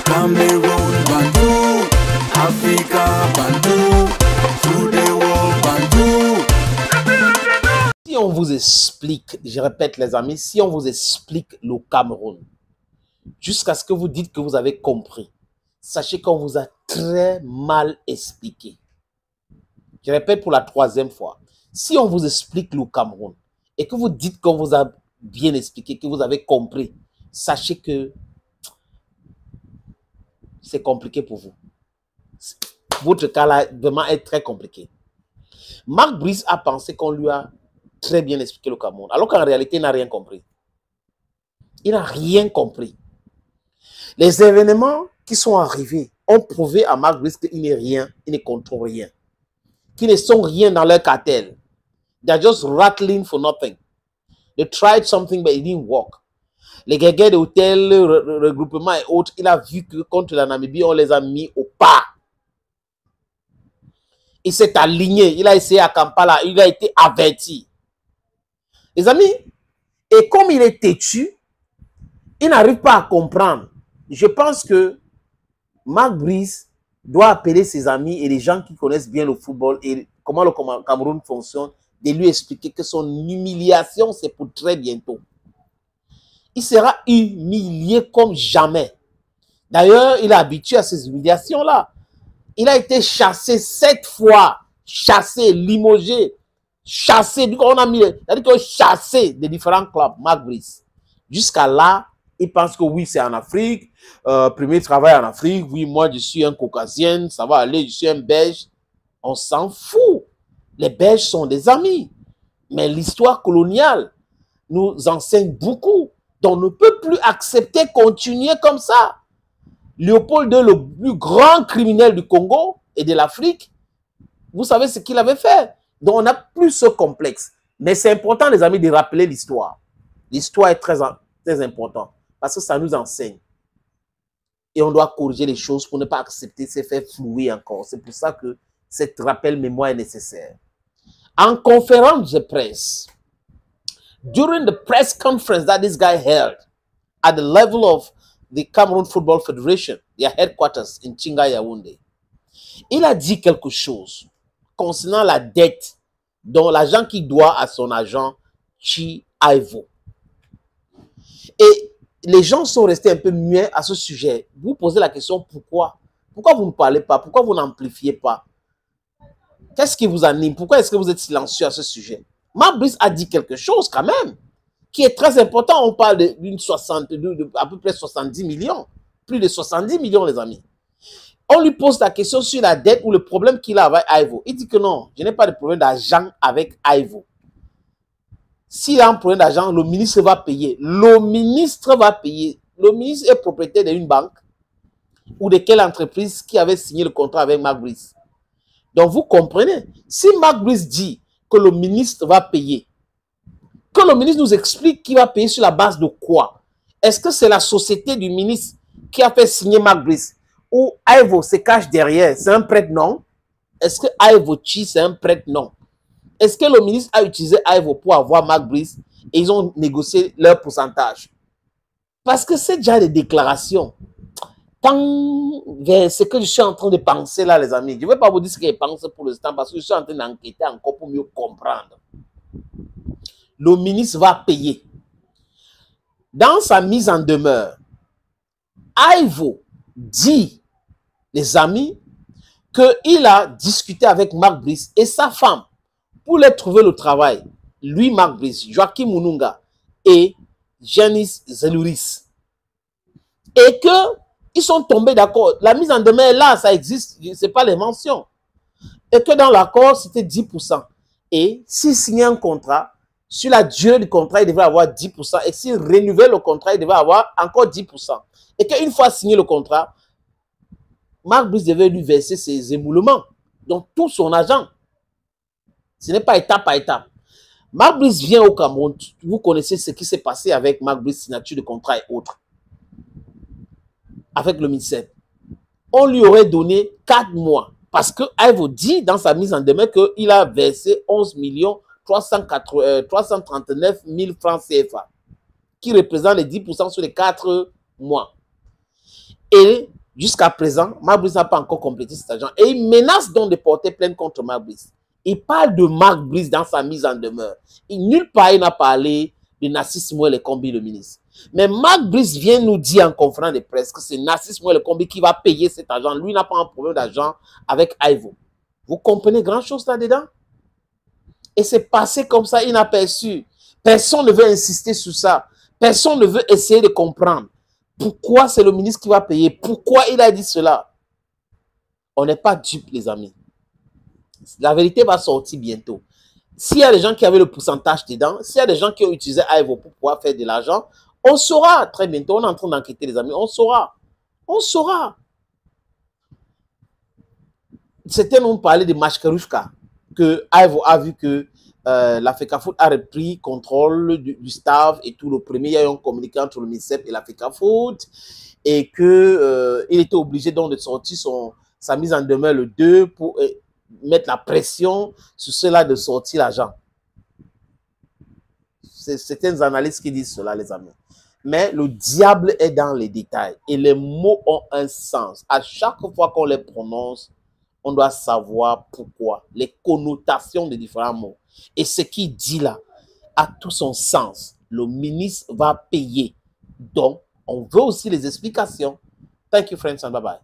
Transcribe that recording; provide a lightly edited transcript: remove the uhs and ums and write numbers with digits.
Cameroon Bandou, Africa Bandou, through the world Bandou. Si on vous explique, je répète les amis, si on vous explique le Cameroun, jusqu'à ce que vous dites que vous avez compris, sachez qu'on vous a très mal expliqué. Je répète pour la 3e fois. Si on vous explique le Cameroun et que vous dites qu'on vous a bien expliqué, que vous avez compris, sachez que c'est compliqué pour vous. Votre cas là vraiment est très compliqué. Marc Brice a pensé qu'on lui a très bien expliqué le Cameroun, alors qu'en réalité, il n'a rien compris. Il n'a rien compris. Les événements qui sont arrivés ont prouvé à Marc Brice qu'il n'est rien, il ne contrôle rien. Qu'ils ne sont rien dans leur cartel. They're just rattling for nothing. They tried something but it didn't work. Les guégués d'hôtels, le regroupement et autres, il a vu que contre la Namibie, on les a mis au pas. Il s'est aligné, il a essayé à Kampala, il a été averti. Les amis, et comme il est têtu, il n'arrive pas à comprendre. Je pense que Marc Brice doit appeler ses amis et les gens qui connaissent bien le football et comment le Cameroun fonctionne, de lui expliquer que son humiliation, c'est pour très bientôt. Il sera humilié comme jamais. D'ailleurs, il est habitué à ces humiliations-là. Il a été chassé 7 fois, chassé, limogé, chassé. Du coup, on a mis, c'est-à-dire que chassé de différents clubs, Marc Brice. Jusqu'à là, il pense que oui, c'est en Afrique. Premier travail en Afrique. Oui, moi, je suis un Caucasien, ça va aller, je suis un Belge. On s'en fout. Les Belges sont des amis. Mais l'histoire coloniale nous enseigne beaucoup. Donc, on ne peut plus accepter, continuer comme ça. Léopold II, le plus grand criminel du Congo et de l'Afrique, vous savez ce qu'il avait fait. Donc, on n'a plus ce complexe. Mais c'est important, les amis, de rappeler l'histoire. L'histoire est très importante parce que ça nous enseigne. Et on doit corriger les choses pour ne pas accepter ces faits floués encore. C'est pour ça que cet rappel mémoire est nécessaire. En conférence de presse, during the press conference that this guy held at the level of the Cameroon Football Federation, their headquarters in Tchinga Yaoundé, il a dit quelque chose concernant la dette dont l'agent qui doit à son agent Chi Aivo. Et les gens sont restés un peu muets à ce sujet. Vous posez la question pourquoi? Pourquoi vous ne parlez pas? Pourquoi vous n'amplifiez pas? Qu'est-ce qui vous anime? Pourquoi est-ce que vous êtes silencieux à ce sujet? Marc Brice a dit quelque chose quand même qui est très important. On parle d'une à peu près 70 millions. Plus de 70 millions, les amis. On lui pose la question sur la dette ou le problème qu'il a avec Aivo. Il dit que non, je n'ai pas de problème d'argent avec Aivo. S'il a un problème d'argent, le ministre va payer. Le ministre va payer. Le ministre est propriétaire d'une banque ou de quelle entreprise qui avait signé le contrat avec Marc Brice. Donc, vous comprenez, si Marc Brice dit que le ministre va payer, que le ministre nous explique qu'il va payer sur la base de quoi? Est-ce que c'est la société du ministre qui a fait signer Marc Brice? Ou Aivo se cache derrière? C'est un prête non? Est-ce que Aivo Chi, c'est un prête non? Est-ce que le ministre a utilisé Aivo pour avoir Marc Brice et ils ont négocié leur pourcentage? Parce que c'est déjà des déclarations. Tant vers ce que je suis en train de penser là, les amis, je ne vais pas vous dire ce que je pense pour l'instant parce que je suis en train d'enquêter encore pour mieux comprendre. Le ministre va payer. Dans sa mise en demeure, Aivo dit, les amis, qu'il a discuté avec Marc Brice et sa femme pour leur trouver le travail. Lui, Marc Brice, Joachim Mununga et Janice Zelouris. Et que ils sont tombés d'accord. La mise en demeure, là, ça existe. Ce n'est pas les mentions. Et que dans l'accord, c'était 10%. Et s'il signait un contrat, sur la durée du contrat, il devait avoir 10%. Et s'il renouvelle le contrat, il devait avoir encore 10%. Et qu'une fois signé le contrat, Marc Brice devait lui verser ses émoulements. Donc, tout son argent. Ce n'est pas étape par étape. Marc Brice vient au Cameroun. Vous connaissez ce qui s'est passé avec Marc Brice, signature de contrat et autres. Avec le ministère. On lui aurait donné 4 mois. Parce que Aivo dit dans sa mise en demeure qu'il a versé 11 339 000 francs CFA. Qui représente les 10% sur les 4 mois. Et Jusqu'à présent, Marc Brice n'a pas encore complété cet agent. Et il menace donc de porter plainte contre Marc Brice. Il parle de Marc Brice dans sa mise en demeure. Nulle part, il n'a parlé de Narcisse Mouel Kombi, le ministre. Mais Marc Brice vient nous dire en conférence de presse que c'est Narcisse Mouel Kombi qui va payer cet agent. Lui n'a pas un problème d'argent avec Aivo. Vous comprenez grand chose là-dedans? Et c'est passé comme ça, inaperçu. Personne ne veut insister sur ça. Personne ne veut essayer de comprendre. Pourquoi c'est le ministre qui va payer? Pourquoi il a dit cela? On n'est pas dupes, les amis. La vérité va sortir bientôt. S'il y a des gens qui avaient le pourcentage dedans, s'il y a des gens qui ont utilisé Aivo pour pouvoir faire de l'argent, on saura très bientôt. On est en train d'enquêter, les amis. On saura. On saura. Certains ont parlé de Mashkerushka, que Aivo a vu que la FECAFOOT a repris contrôle du staff et tout. Le premier, il y a eu un communiqué entre le MINSEP et la FECAFOOT et qu'il était obligé donc de sortir sa mise en demeure le 2 pour mettre la pression sur cela de sortir l'argent. C'est certaines analystes qui disent cela, les amis. Mais le diable est dans les détails et les mots ont un sens. À chaque fois qu'on les prononce, on doit savoir pourquoi, les connotations des différents mots. Et ce qu'il dit là a tout son sens. Le ministre va payer. Donc, on veut aussi les explications. Thank you, friends, and bye-bye.